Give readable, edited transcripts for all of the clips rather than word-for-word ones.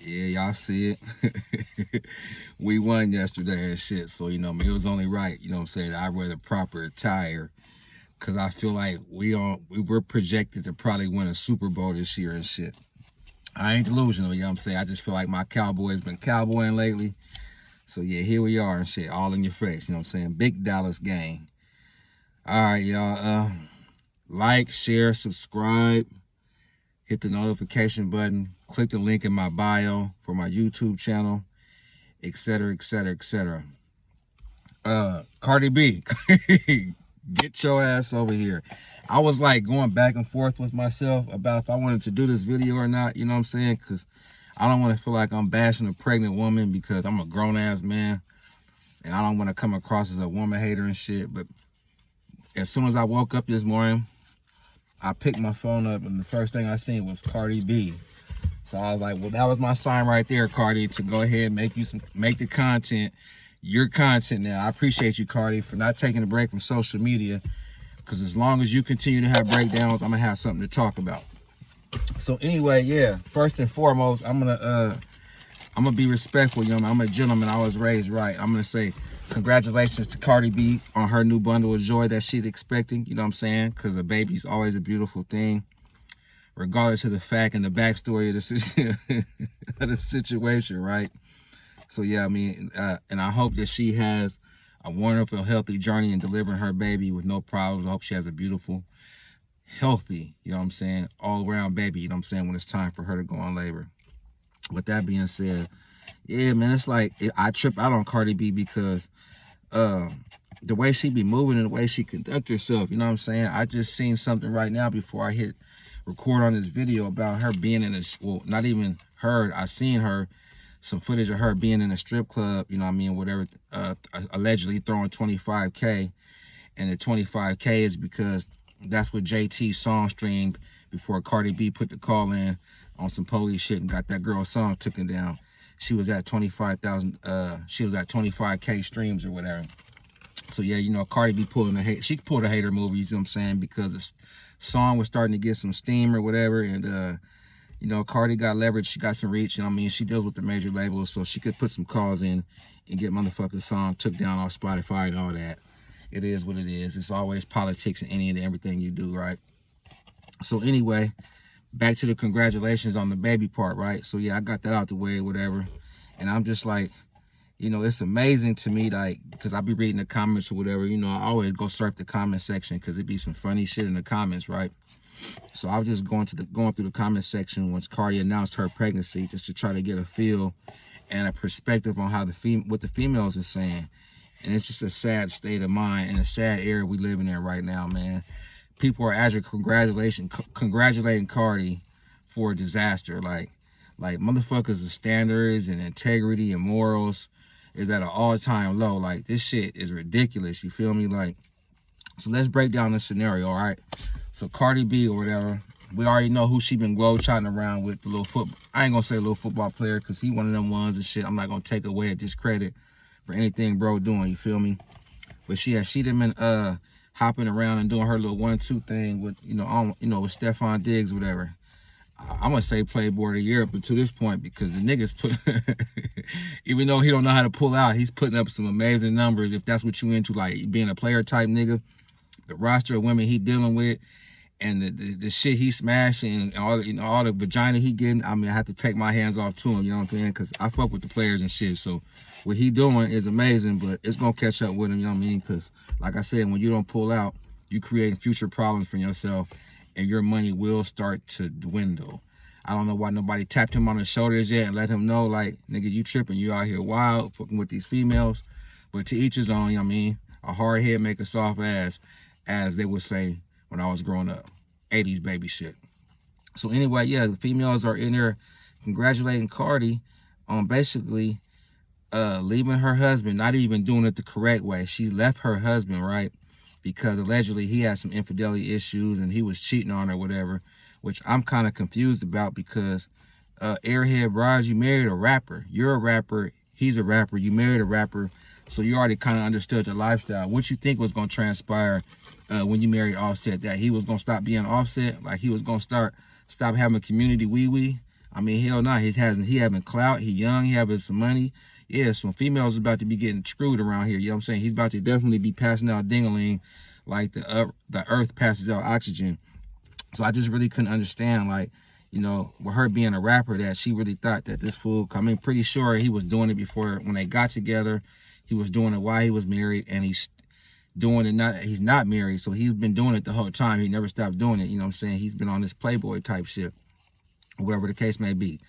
Yeah, y'all see it. We won yesterday and shit. So, you know, it was only right, you know what I'm saying? I wear the proper attire. Cause I feel like we were projected to probably win a Super Bowl this year and shit. I ain't delusional, you know what I'm saying? I just feel like my Cowboys been cowboying lately. So yeah, here we are and shit, all in your face, you know what I'm saying? Big Dallas gang. Alright, y'all. Like, share, subscribe, hit the notification button, click the link in my bio for my YouTube channel, etc., etc., etc. Cardi B, get your ass over here. I was like going back and forth with myself about if I wanted to do this video or not, you know what I'm saying? Because I don't want to feel like I'm bashing a pregnant woman because I'm a grown ass man and I don't want to come across as a woman hater and shit. But as soon as I woke up this morning, I picked my phone up and the first thing I seen was Cardi B. So I was like, well, that was my sign right there, Cardi, to go ahead and make the content your content now. I appreciate you, Cardi, for not taking a break from social media, because as long as you continue to have breakdowns, I'm gonna have something to talk about. So anyway, yeah, first and foremost, I'm gonna be respectful, you know. I'm a gentleman. I was raised right. I'm gonna say congratulations to Cardi B on her new bundle of joy that she's expecting, you know what I'm saying? Because a baby's always a beautiful thing, regardless of the fact and the backstory of the situation, right? So yeah, I mean, and I hope that she has a wonderful, healthy journey in delivering her baby with no problems. I hope she has a beautiful, healthy, you know what I'm saying, all around baby, you know what I'm saying, when it's time for her to go on labor. With that being said, yeah, man, it's like, I trip out on Cardi B because the way she be moving and the way she conduct herself, you know what I'm saying? I just seen something right now before I hit record on this video about her being in a, well, not even her, I seen her, some footage of her being in a strip club, you know what I mean, whatever, allegedly throwing 25K, and the 25K is because that's what JT's song streamed before Cardi B put the call in on some police shit and got that girl's song taken down. She was at 25,000, she was at 25K streams or whatever. So yeah, you know, Cardi B pulling a hate, she pulled a hater move, you know what I'm saying, because the song was starting to get some steam or whatever, and you know, Cardi got leverage, she got some reach, you know what I mean? She deals with the major labels, so she could put some calls in and get motherfucking song took down off Spotify and all that. It is what it is. It's always politics in any and everything you do, right? So anyway, back to the congratulations on the baby part, right? So yeah, I got that out the way, whatever. And I'm just like, you know, it's amazing to me, like, because I be reading the comments or whatever, you know, I always go surf the comment section because it be some funny shit in the comments, right? So I was just going through the comment section once Cardi announced her pregnancy, just to try to get a feel and a perspective on how what the females are saying. And it's just a sad state of mind and a sad era we living in right now, man. People are actually congratulating Cardi for a disaster. Like motherfuckers, the standards and integrity and morals is at an all-time low. Like, this shit is ridiculous, you feel me? Like, so let's break down the scenario, all right? So Cardi B or whatever, we already know who she been globetrotting around with, the little football, I ain't gonna say little football player, because he one of them ones and shit. I'm not gonna take away or discredit for anything bro doing, you feel me? But she done been hopping around and doing her little 1-2 thing with, you know, with Stephon Diggs, whatever. I'm gonna say Playboy of the Year up until this point, because the niggas put, even though he don't know how to pull out, he's putting up some amazing numbers. If that's what you into, like being a player type nigga, the roster of women he dealing with, and the shit he smashing, and all, you know, all the vagina he getting, I mean, I have to take my hands off to him, you know what I'm saying? Because I fuck with the players and shit. So what he doing is amazing, but it's gonna catch up with him, you know what I mean? Because like I said, when you don't pull out, you creating future problems for yourself, and your money will start to dwindle. I don't know why nobody tapped him on the shoulders yet and let him know, like, nigga, you tripping, you out here wild, fucking with these females. But to each his own, you know what I mean? A hard head make a soft ass, as they would say when I was growing up. 80s baby shit. So anyway, yeah, the females are in there congratulating Cardi on basically leaving her husband, not even doing it the correct way. She left her husband, right? Because allegedly he had some infidelity issues and he was cheating on her, whatever, which I'm kind of confused about, because airhead Raj, you married a rapper. You're a rapper, he's a rapper, you married a rapper, so you already kind of understood the lifestyle. What you think was going to transpire when you married Offset? That he was going to stop being Offset? Like he was going to stop having community wee-wee? I mean, hell no, he having clout, he young, he having some money. Yeah, some females is about to be getting screwed around here. You know what I'm saying? He's about to definitely be passing out dingaling like the earth passes out oxygen. So I just really couldn't understand, like, you know, with her being a rapper, that she really thought that this fool, I mean, pretty sure he was doing it before when they got together. He was doing it while he was married, and he's doing it not, he's not married, so he's been doing it the whole time. He never stopped doing it, you know what I'm saying? He's been on this Playboy type shit, whatever the case may be.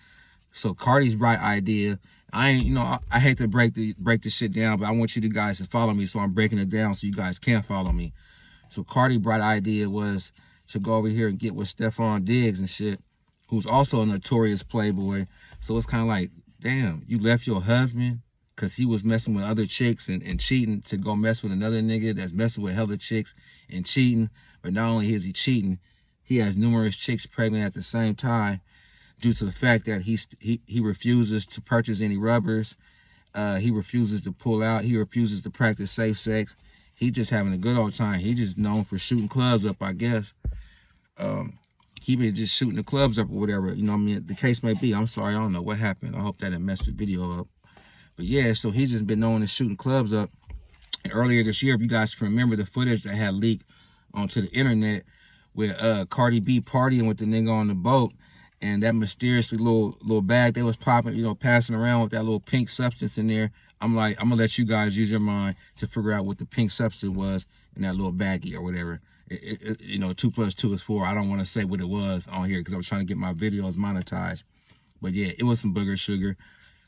So Cardi's bright idea, I ain't, you know, I hate to break this shit down, but I want you guys to follow me, so I'm breaking it down so you guys can follow me. So Cardi bright idea was to go over here and get with Stephon Diggs and shit, who's also a notorious playboy. So it's kind of like, damn, you left your husband because he was messing with other chicks and cheating to go mess with another nigga that's messing with hella chicks and cheating. But not only is he cheating, he has numerous chicks pregnant at the same time due to the fact that he refuses to purchase any rubbers. He refuses to pull out. He refuses to practice safe sex. He just having a good old time. He just known for shooting clubs up, I guess. He been just shooting the clubs up or whatever. You know what I mean? The case may be. I'm sorry, I don't know what happened. I hope that didn't mess the video up. But yeah, so he just been known to shooting clubs up. And earlier this year, if you guys can remember the footage that had leaked onto the internet with Cardi B partying with the nigga on the boat, and that mysteriously little bag they was popping, you know, passing around with that little pink substance in there. I'm like, I'm gonna let you guys use your mind to figure out what the pink substance was in that little baggie or whatever. You know, 2 + 2 is 4. I don't want to say what it was on here because I was trying to get my videos monetized. But yeah, it was some booger sugar.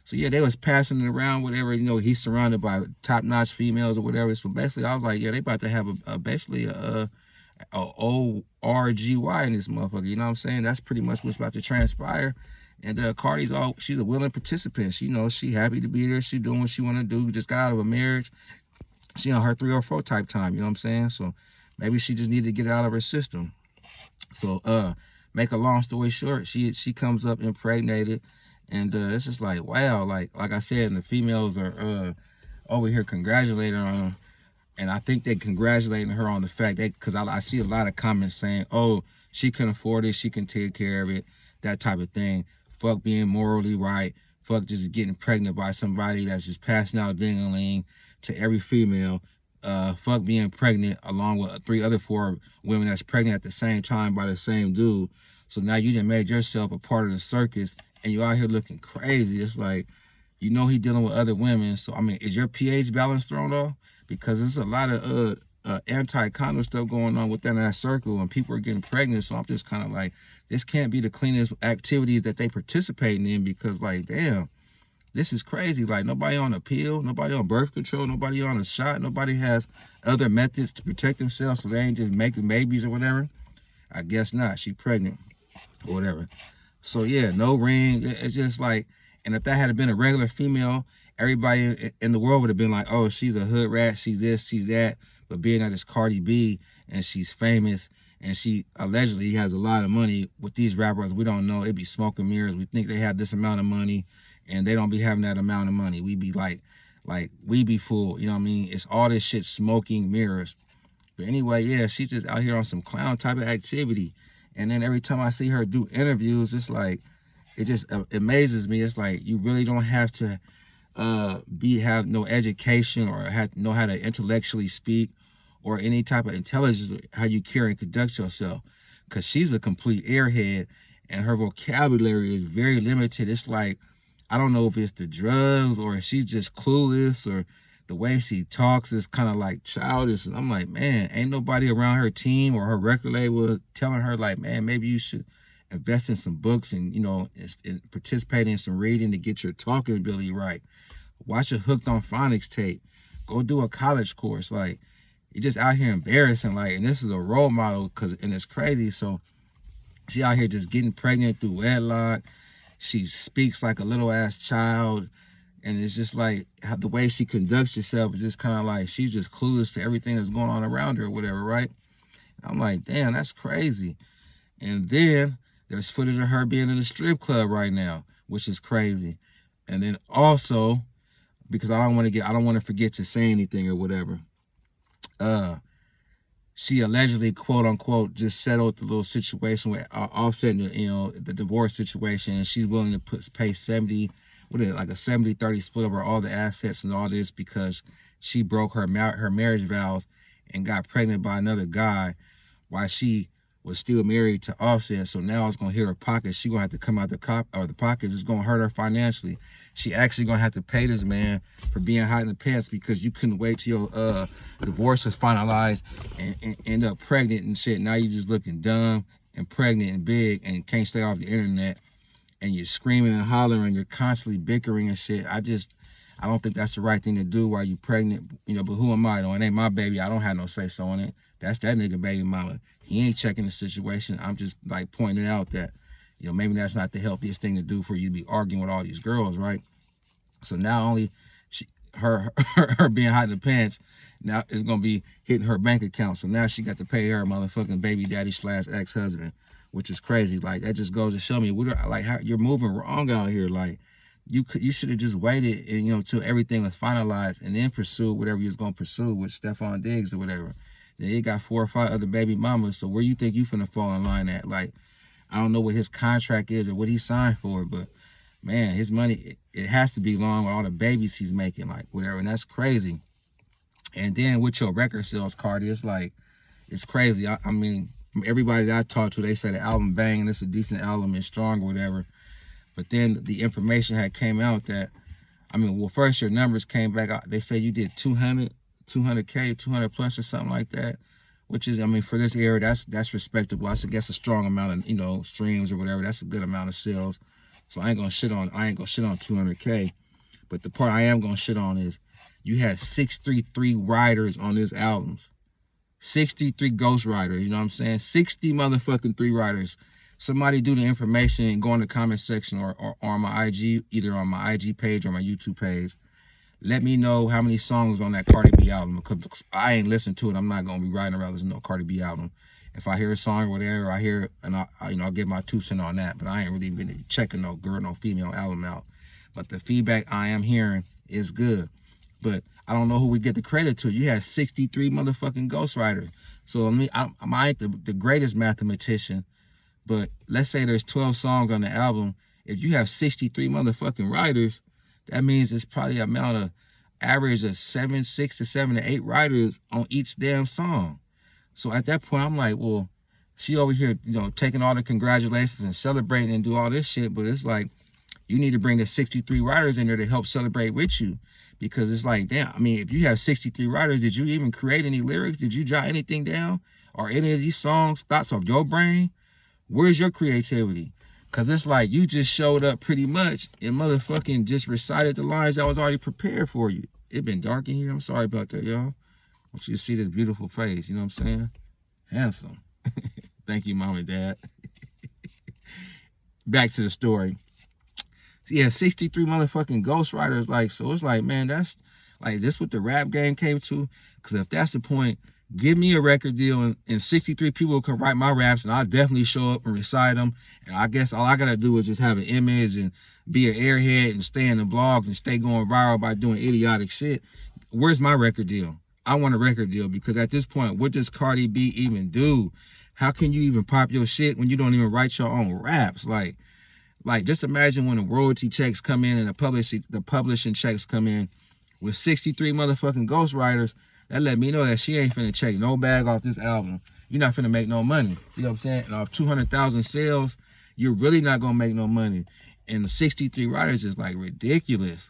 So yeah, they was passing it around, whatever. You know, he's surrounded by top-notch females or whatever. So basically, I was like, yeah, they about to have basically a ORGY in this motherfucker. You know what I'm saying? That's pretty much what's about to transpire. And Cardi's she's a willing participant. She knows she happy to be there. She doing what she want to do. Just got out of a marriage. She on her 3 or 4 type time. You know what I'm saying? So maybe she just needed to get it out of her system. So make a long story short, she comes up impregnated, and it's just like, wow, like I said, and the females are over here congratulating her on. And I think they congratulating her on the fact that, because I see a lot of comments saying, oh, she can afford it, she can take care of it, that type of thing. Fuck being morally right. Fuck just getting pregnant by somebody that's just passing out ding-a-ling to every female. Fuck being pregnant along with 3 other 4 women that's pregnant at the same time by the same dude. So now you done made yourself a part of the circus, and you out here looking crazy. It's like, you know he dealing with other women. So, I mean, is your pH balance thrown off? Because there's a lot of anti-condom stuff going on within that circle, and people are getting pregnant. So I'm just kind of like, this can't be the cleanest activities that they participating in, because like, damn, this is crazy. Like, nobody on a pill, nobody on birth control, nobody on a shot, nobody has other methods to protect themselves so they ain't just making babies or whatever. I guess not. She pregnant or whatever. So yeah, no ring. It's just like, and if that had been a regular female, everybody in the world would have been like, oh, she's a hood rat, she's this, she's that. But being that it's Cardi B and she's famous and she allegedly has a lot of money, with these rappers, we don't know. It be smoke and mirrors. We think they have this amount of money and they don't be having that amount of money. We be like we be fooled. You know what I mean? It's all this shit smoking mirrors. But anyway, yeah, she's just out here on some clown type of activity. And then every time I see her do interviews, it's like, it just amazes me. It's like, you really don't have to have no education or know how to intellectually speak or any type of intelligence, how you carry and conduct yourself, because she's a complete airhead and her vocabulary is very limited. It's like, I don't know if it's the drugs or if she's just clueless, or the way she talks is kind of like childish. And I'm like, man, ain't nobody around her team or her record label telling her like, man, maybe you should invest in some books and, you know, participate in some reading to get your talking ability right. Watch a Hooked on Phonics tape. Go do a college course. Like, you're just out here embarrassing. Like, and this is a role model, and it's crazy. So she out here just getting pregnant through wedlock. She speaks like a little ass child. And it's just like, the way she conducts herself is just kind of like, she's just clueless to everything that's going on around her or whatever, right? I'm like, damn, that's crazy. And then there's footage of her being in a strip club right now, which is crazy. And then also, because I don't want to forget to say anything or whatever. she allegedly, quote unquote, just settled the little situation with Offset, the divorce situation, and she's willing to pay 70, what is it, like a 70-30 split over all the assets and all this because she broke her marriage vows and got pregnant by another guy while she was still married to Offset. So now it's gonna hit her pocket. She gonna have to come out the pockets. It's gonna hurt her financially. She actually gonna have to pay this man for being hot in the pants because you couldn't wait till your divorce was finalized and end up pregnant and shit. Now you just looking dumb and pregnant and big and can't stay off the internet, and you're screaming and hollering, you're constantly bickering and shit. I don't think that's the right thing to do while you pregnant, but who am I though? It ain't my baby. I don't have no say so in it. That's that nigga baby mama. He ain't checking the situation. I'm just like pointing out that, maybe that's not the healthiest thing to do for you to be arguing with all these girls, right? So not only her being hot in the pants, now it's gonna be hitting her bank account. So now she got to pay her motherfucking baby daddy / ex-husband, which is crazy. Like that just goes to show me how you're moving wrong out here. Like you should have just waited and till everything was finalized and then pursue whatever you was gonna pursue with Stephon Diggs or whatever. Then he got 4 or 5 other baby mamas. So where you think you finna fall in line at? Like I don't know what his contract is or what he signed for, but man, his money it has to be long with all the babies he's making, like whatever, and that's crazy. And then with your record sales, Cardi, it's crazy. I mean, from everybody that I talked to, they said the album bang, and it's a decent album, it's strong or whatever. But then the information had came out that, well, first your numbers came back. They say you did 200K, 200 plus or something like that, which is, for this era, that's respectable. I guess a strong amount of, streams or whatever. That's a good amount of sales. So I ain't gonna shit on 200K. But the part I am gonna shit on is you had 63 writers on this album. 63 ghostwriters, you know what I'm saying? 60 motherfucking 3 writers. Somebody do the information and go in the comment section or on my IG, either on my IG page or my YouTube page. Let me know how many songs on that Cardi B album, because I ain't listened to it. I'm not gonna be writing around this no Cardi B album. If I hear a song or whatever, I hear it, and I'll give my 2 cents on that. But I ain't really been checking no girl, no female album out. But the feedback I am hearing is good. But I don't know who we get the credit to. You had 63 motherfucking ghostwriters. So I ain't the greatest mathematician, but let's say there's 12 songs on the album. If you have 63 motherfucking writers, that means it's probably an amount of average of 6 to 7 to 8 writers on each damn song. So at that point, I'm like, well, she over here, taking all the congratulations and celebrating and do all this shit, but it's like, you need to bring the 63 writers in there to help celebrate with you. Because it's like, damn, if you have 63 writers, did you even create any lyrics? Did you jot anything down? Or any of these songs, thoughts of your brain? Where's your creativity? Because it's like you just showed up pretty much and motherfucking just recited the lines that was already prepared for you. It been dark in here. I'm sorry about that, y'all. I want you to see this beautiful face. You know what I'm saying? Handsome. Thank you, Mom and Dad. Back to the story. Yeah, 63 motherfucking ghostwriters. Like, so it's like, man, that's like this what the rap game came to. Because if that's the point, give me a record deal and 63 people can write my raps and I'll definitely show up and recite them. And I guess all I gotta do is just have an image and be an airhead and stay in the blogs and stay going viral by doing idiotic shit. Where's my record deal? I want a record deal, because at this point, what does Cardi B even do? How can you even pop your shit when you don't even write your own raps? Like just imagine when the royalty checks come in and the publishing checks come in with 63 motherfucking ghostwriters. That let me know that she ain't finna check no bag off this album. You're not finna make no money. You know what I'm saying? And off 200,000 sales, you're really not gonna make no money. And the 63 writers is like ridiculous.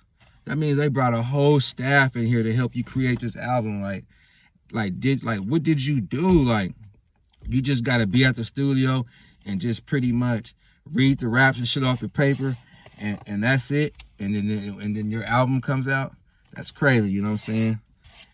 That means they brought a whole staff in here to help you create this album. What did you do? Like, you just gotta be at the studio and just pretty much read the raps and shit off the paper, and that's it. And then your album comes out. That's crazy, you know what I'm saying?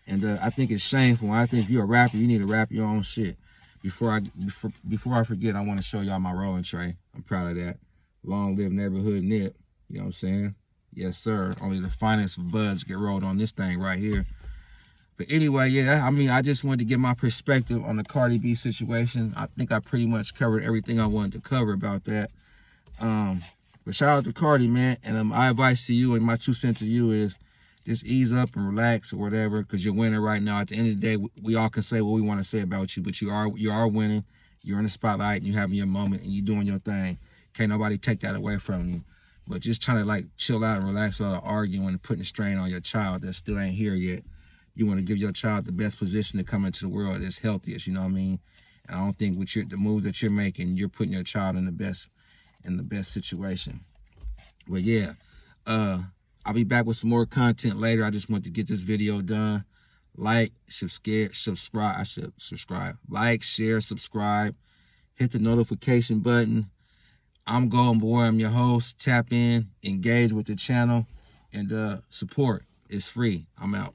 And I think it's shameful. I think if you're a rapper, you need to rap your own shit. Before I forget, I want to show y'all my rolling tray. I'm proud of that. Long live neighborhood nip. You know what I'm saying? Yes, sir. Only the finest buds get rolled on this thing right here. But anyway, yeah, I just wanted to get my perspective on the Cardi B situation. I think I pretty much covered everything I wanted to cover about that. But shout out to Cardi, man. And my advice to you and my 2 cents to you is just ease up and relax or whatever, because you're winning right now. At the end of the day, we all can say what we want to say about you, but you are winning. You're in the spotlight, and you're having your moment, and you're doing your thing. Can't nobody take that away from you. But just trying to like chill out and relax without arguing and putting strain on your child that still ain't here yet. You want to give your child the best position to come into the world as healthiest. You know what I mean? And I don't think with the moves that you're making, you're putting your child in the best situation. But yeah, I'll be back with some more content later. I just want to get this video done. Like, subscribe. I should subscribe. Like, share, subscribe. Hit the notification button. I'm Golden Boy. I'm your host. Tap in, engage with the channel, and support. It's free. I'm out.